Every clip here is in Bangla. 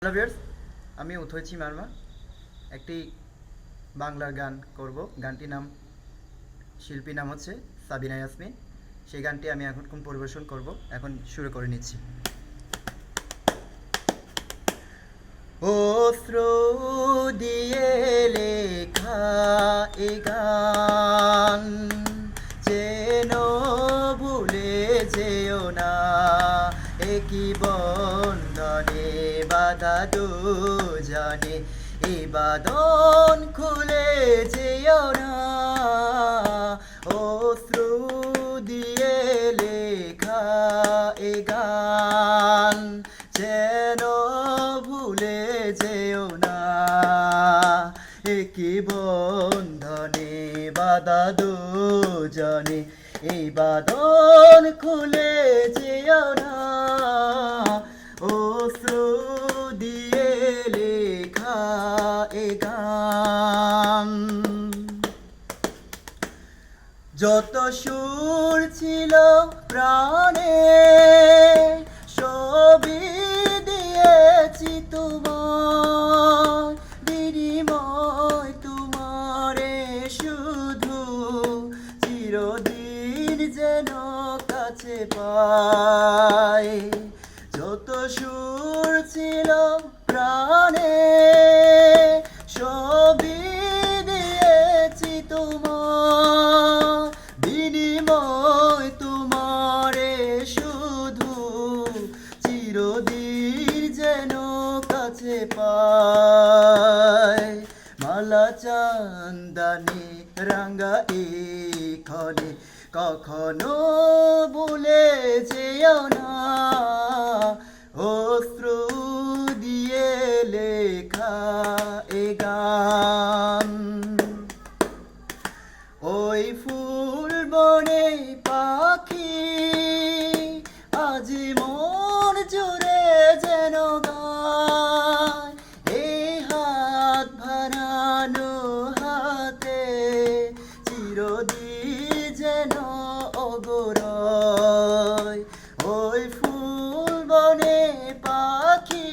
হ্যালো ভিউয়ার্স, আমি উথৈছি মারমা একটি বাংলার গান করব। গানটির নাম, শিল্পীর নাম হচ্ছে সাবিনা ইয়াসমিন। সেই গানটি আমি এখন পরিবেশন করব। এখন শুরু করে নিচ্ছি। অশ্রু দিয়ে লেখা এ গান যেন ভুলে যেও না, একই বন্ধনে বাধা দুজনে, এ বাঁধন খুলে যেও না। অশ্রু দিয়ে লেখা এ গান যেন ভুলে যেও না, একই বন্ধনে বাঁধা দুজনে, এই বাঁধন খুলে যেও না। অশ্রু দিয়ে লেখা এ গান। যত সুর ছিল প্রাণে সবই দিয়েছি তোমার বিনিময়, তোমারে শুধু চিরদিন যেন কাছে পাই। যত সুর ছিল প্রাণে সবই দিয়েছি তোমার বিনিময়, তোমারে শুধু চিরদিন যেন কাছে পাই। মালা চান্দানি রাঙ্গা এখনে কখনো ভুলে যেও না। অশ্রু দিয়ে লেখা এ গান। ওই ফুল বনে পাখি আজ মন জুড়ে যেন গায়, এই হাত ভারানো হাতে চিরদিন যেন অগরয়। ওই ফুল বনে পাখি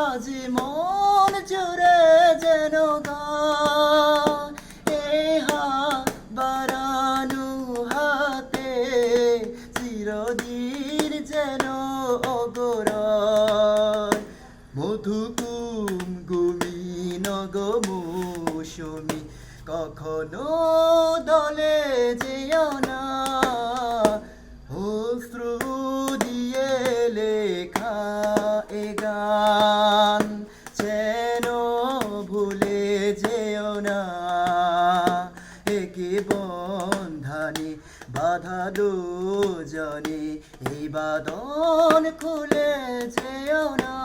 আজ মন জুড়ে যেন গায়, এই হাত বাড়ানো হাতে চিরদিন যেন অগরয়। মধুকুম গুমি নগ মৌসুমি কখনো দলে যেও না। অশ্রু দিয়ে লেখা এ গান যেন ভুলে যেও না, একই বন্ধনে বাধা দুজনে, এই বাঁধন খুলে যেও না।